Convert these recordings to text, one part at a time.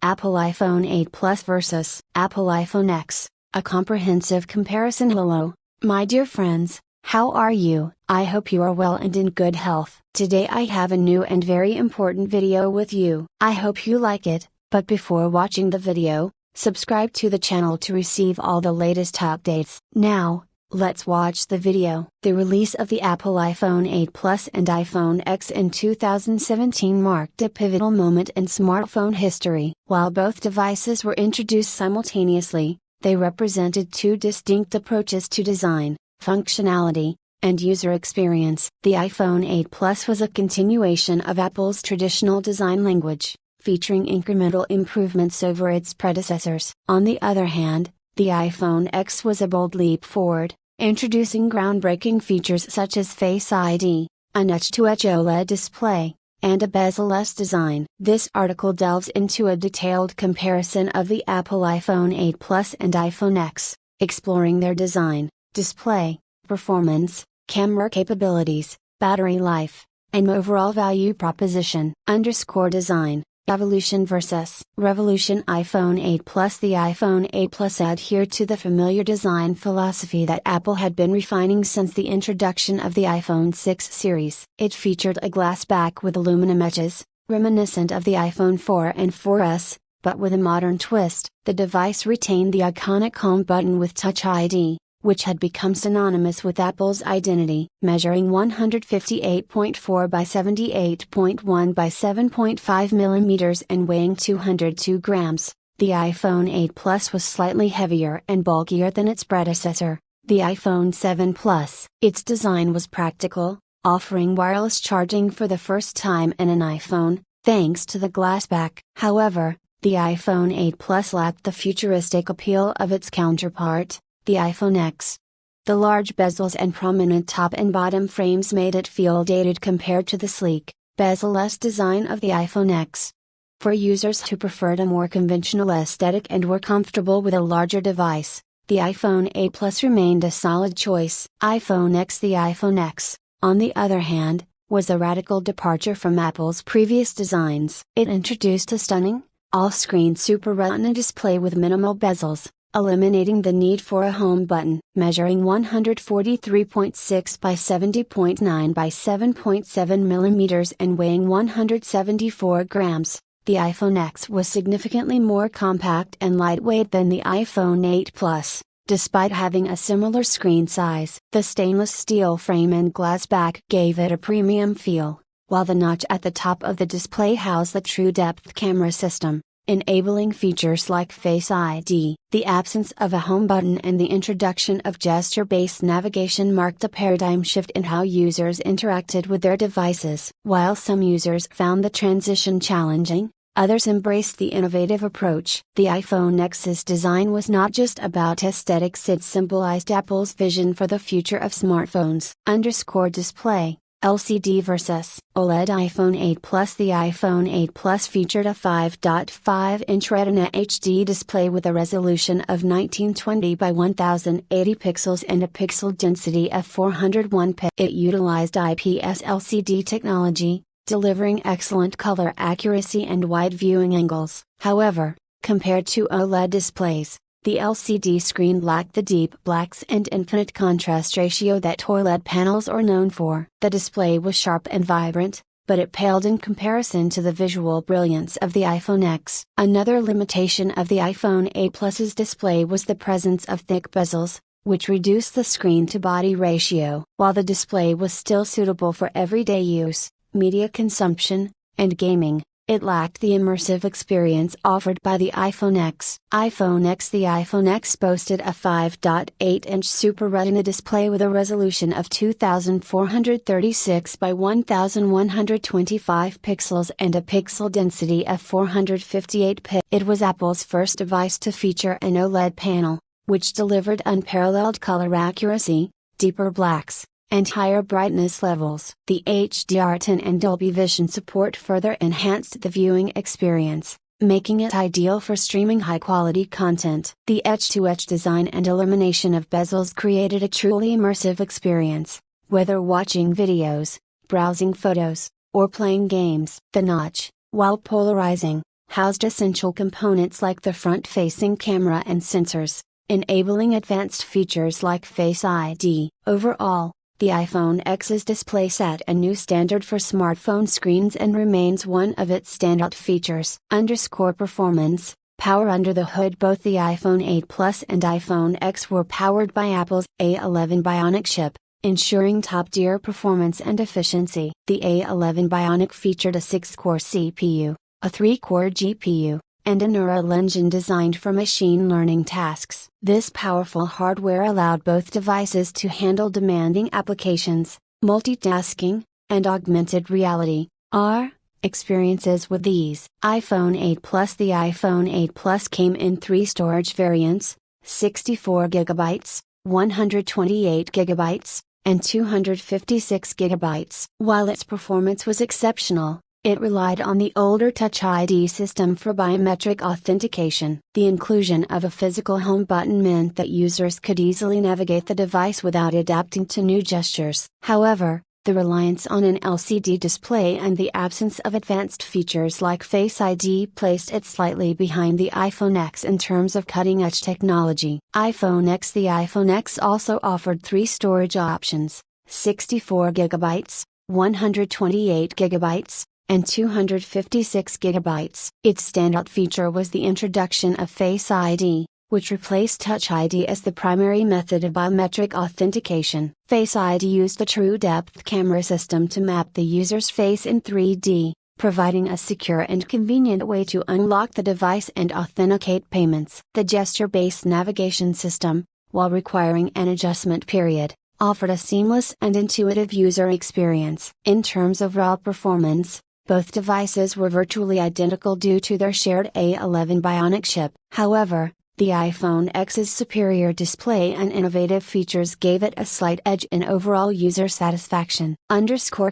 Apple iPhone 8 Plus vs. Apple iPhone X, a comprehensive comparison. Hello, my dear friends, how are you? I hope you are well and in good health. Today I have a new and very important video with you. I hope you like it, but before watching the video, subscribe to the channel to receive all the latest updates. Now, let's watch the video. The release of the Apple iPhone 8 Plus and iPhone X in 2017 marked a pivotal moment in smartphone history. While both devices were introduced simultaneously, they represented two distinct approaches to design, functionality, and user experience. The iPhone 8 Plus was a continuation of Apple's traditional design language, featuring incremental improvements over its predecessors. On the other hand, the iPhone X was a bold leap forward, introducing groundbreaking features such as Face ID, an edge-to-edge OLED display, and a bezel-less design. This article delves into a detailed comparison of the Apple iPhone 8 Plus and iPhone X, exploring their design, display, performance, camera capabilities, battery life, and overall value proposition. Design. Evolution vs. Revolution. iPhone 8 Plus. The iPhone 8 Plus adhered to the familiar design philosophy that Apple had been refining since the introduction of the iPhone 6 series. It featured a glass back with aluminum edges, reminiscent of the iPhone 4 and 4S, but with a modern twist. The device retained the iconic home button with Touch ID, which had become synonymous with Apple's identity. Measuring 158.4 by 78.1 by 7.5 millimeters and weighing 202 grams, the iPhone 8 Plus was slightly heavier and bulkier than its predecessor, the iPhone 7 Plus. Its design was practical, offering wireless charging for the first time in an iPhone, thanks to the glass back. However, the iPhone 8 Plus lacked the futuristic appeal of its counterpart, the iPhone X. The large bezels and prominent top and bottom frames made it feel dated compared to the sleek, bezel-less design of the iPhone X. For users who preferred a more conventional aesthetic and were comfortable with a larger device, the iPhone 8 Plus remained a solid choice. iPhone X. The iPhone X, on the other hand, was a radical departure from Apple's previous designs. It introduced a stunning, all-screen Super Retina display with minimal bezels, eliminating the need for a home button. Measuring 143.6 by 70.9 by 7.7 millimeters and weighing 174 grams, the iPhone X was significantly more compact and lightweight than the iPhone 8 Plus, despite having a similar screen size. The stainless steel frame and glass back gave it a premium feel, while the notch at the top of the display housed the true depth camera system, enabling features like Face ID. The absence of a home button and the introduction of gesture-based navigation marked a paradigm shift in how users interacted with their devices. While some users found the transition challenging, others embraced the innovative approach. The iPhone X's design was not just about aesthetics, it symbolized Apple's vision for the future of smartphones. Display. LCD vs. OLED. iPhone 8 Plus. The iPhone 8 Plus featured a 5.5-inch Retina HD display with a resolution of 1920 by 1080 pixels and a pixel density of 401 p. It utilized IPS LCD technology, delivering excellent color accuracy and wide viewing angles. However, compared to OLED displays, the LCD screen lacked the deep blacks and infinite contrast ratio that OLED panels are known for. The display was sharp and vibrant, but it paled in comparison to the visual brilliance of the iPhone X. Another limitation of the iPhone 8 Plus's display was the presence of thick bezels, which reduced the screen-to-body ratio. While the display was still suitable for everyday use, media consumption, and gaming, it lacked the immersive experience offered by the iPhone X. iPhone X. The iPhone X boasted a 5.8-inch Super Retina display with a resolution of 2436 by 1125 pixels and a pixel density of 458 p. It was Apple's first device to feature an OLED panel, which delivered unparalleled color accuracy, deeper blacks, and higher brightness levels. The HDR10 and Dolby Vision support further enhanced the viewing experience, making it ideal for streaming high-quality content. The edge-to-edge design and elimination of bezels created a truly immersive experience, whether watching videos, browsing photos, or playing games. The notch, while polarizing, housed essential components like the front-facing camera and sensors, enabling advanced features like Face ID. Overall, the iPhone X's display set a new standard for smartphone screens and remains one of its standout features. Performance, power under the hood. Both the iPhone 8 Plus and iPhone X were powered by Apple's A11 Bionic chip, ensuring top-tier performance and efficiency. The A11 Bionic featured a 6-core CPU, a 3-core GPU, and a neural engine designed for machine learning tasks. This powerful hardware allowed both devices to handle demanding applications, multitasking, and augmented reality (AR) experiences with ease. iPhone 8 Plus. The iPhone 8 Plus came in 3 storage variants: 64GB, 128GB, and 256GB. While its performance was exceptional, it relied on the older Touch ID system for biometric authentication. The inclusion of a physical home button meant that users could easily navigate the device without adapting to new gestures. However, the reliance on an LCD display and the absence of advanced features like Face ID placed it slightly behind the iPhone X in terms of cutting-edge technology. iPhone X. The iPhone X also offered 3 storage options: 64GB, 128GB, and 256GB. Its standout feature was the introduction of Face ID, which replaced Touch ID as the primary method of biometric authentication. Face ID used the True Depth camera system to map the user's face in 3D, providing a secure and convenient way to unlock the device and authenticate payments. The gesture-based navigation system, while requiring an adjustment period, offered a seamless and intuitive user experience. In terms of raw performance, both devices were virtually identical due to their shared A11 Bionic chip. However, the iPhone X's superior display and innovative features gave it a slight edge in overall user satisfaction.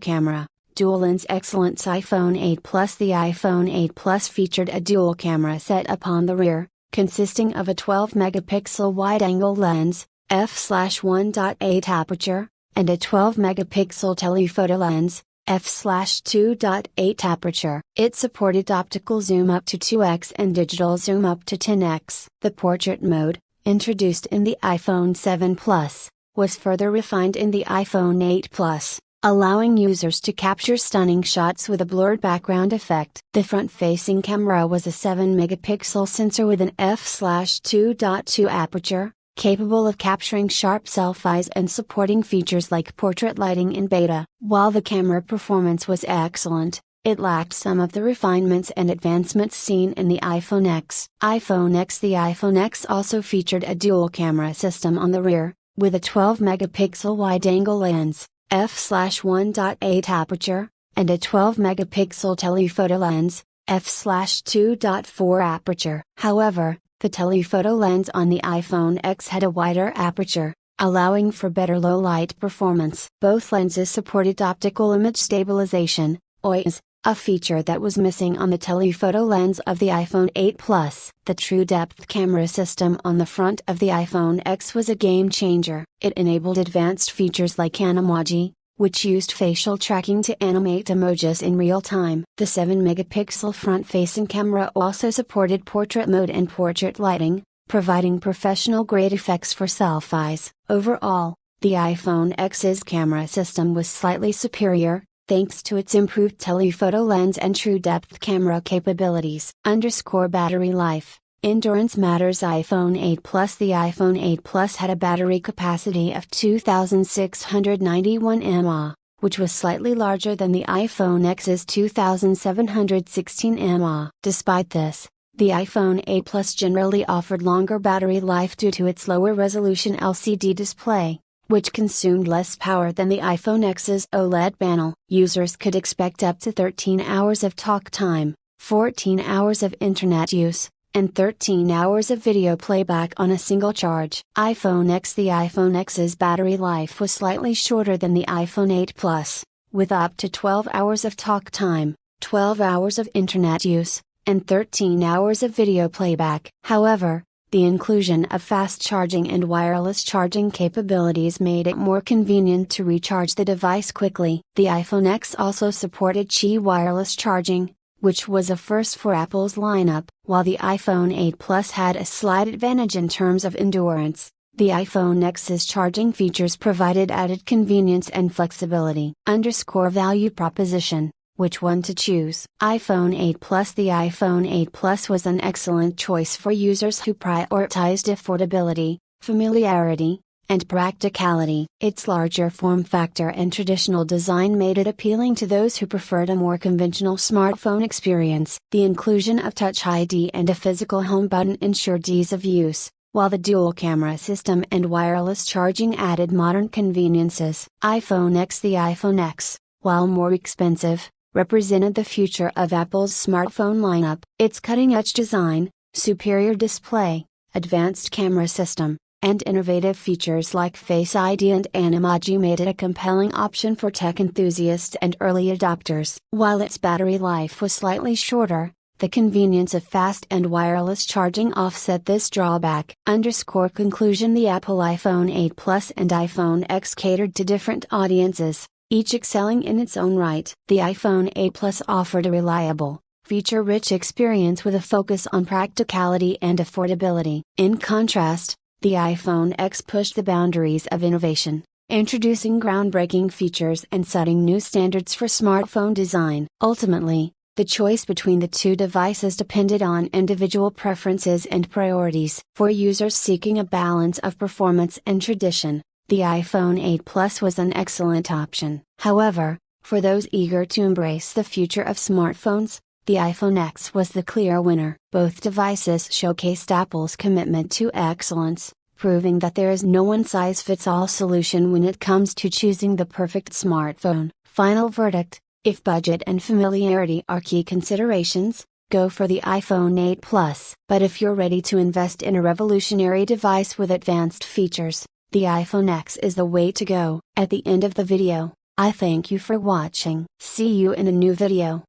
Camera, dual lens excellence. iPhone 8 Plus. The iPhone 8 Plus featured a dual camera set upon the rear, consisting of a 12-megapixel wide-angle lens, f/1.8 aperture, and a 12-megapixel telephoto lens, f/2.8 aperture. It supported optical zoom up to 2x and digital zoom up to 10x. The portrait mode, introduced in the iPhone 7 Plus, was further refined in the iPhone 8 Plus, allowing users to capture stunning shots with a blurred background effect. The front-facing camera was a 7-megapixel sensor with an f/2.2 aperture, capable of capturing sharp selfies and supporting features like portrait lighting in beta. While the camera performance was excellent, it lacked some of the refinements and advancements seen in the iPhone X. iPhone X. The iPhone X also featured a dual camera system on the rear, with a 12-megapixel wide-angle lens, f/1.8 aperture, and a 12-megapixel telephoto lens, f/2.4 aperture. However, the telephoto lens on the iPhone X had a wider aperture, allowing for better low-light performance. Both lenses supported optical image stabilization, OIS, a feature that was missing on the telephoto lens of the iPhone 8 Plus. The True Depth camera system on the front of the iPhone X was a game-changer. It enabled advanced features like Animoji, which used facial tracking to animate emojis in real time. The 7-megapixel front-facing camera also supported portrait mode and portrait lighting, providing professional-grade effects for selfies. Overall, the iPhone X's camera system was slightly superior, thanks to its improved telephoto lens and True Depth camera capabilities. Battery life. Endurance matters. iPhone 8 Plus. The iPhone 8 Plus had a battery capacity of 2,691 mAh, which was slightly larger than the iPhone X's 2,716 mAh. Despite this, the iPhone 8 Plus generally offered longer battery life due to its lower resolution LCD display, which consumed less power than the iPhone X's OLED panel. Users could expect up to 13 hours of talk time, 14 hours of internet use, and 13 hours of video playback on a single charge. iPhone X. The iPhone X's battery life was slightly shorter than the iPhone 8 Plus, with up to 12 hours of talk time, 12 hours of internet use, and 13 hours of video playback. However, the inclusion of fast charging and wireless charging capabilities made it more convenient to recharge the device quickly. The iPhone X also supported Qi wireless charging, which was a first for Apple's lineup. While the iPhone 8 Plus had a slight advantage in terms of endurance, the iPhone X's charging features provided added convenience and flexibility. Value proposition. Which one to choose? iPhone 8 Plus. The iPhone 8 Plus was an excellent choice for users who prioritized affordability, familiarity, and practicality. Its larger form factor and traditional design made it appealing to those who preferred a more conventional smartphone experience. The inclusion of Touch ID and a physical home button ensured ease of use, while the dual camera system and wireless charging added modern conveniences. iPhone X. The iPhone X, while more expensive, represented the future of Apple's smartphone lineup. Its cutting-edge design, superior display, advanced camera system, and innovative features like Face ID and Animoji made it a compelling option for tech enthusiasts and early adopters. While its battery life was slightly shorter, the convenience of fast and wireless charging offset this drawback. Conclusion. The Apple iPhone 8 Plus and iPhone X catered to different audiences, each excelling in its own right. The iPhone 8 Plus offered a reliable, feature-rich experience with a focus on practicality and affordability. In contrast, the iPhone X pushed the boundaries of innovation, introducing groundbreaking features and setting new standards for smartphone design. Ultimately, the choice between the two devices depended on individual preferences and priorities. For users seeking a balance of performance and tradition, the iPhone 8 Plus was an excellent option. However, for those eager to embrace the future of smartphones, the iPhone X was the clear winner. Both devices showcased Apple's commitment to excellence, proving that there is no one-size-fits-all solution when it comes to choosing the perfect smartphone. Final verdict: if budget and familiarity are key considerations, go for the iPhone 8 Plus. But if you're ready to invest in a revolutionary device with advanced features, the iPhone X is the way to go. At the end of the video, I thank you for watching. See you in a new video.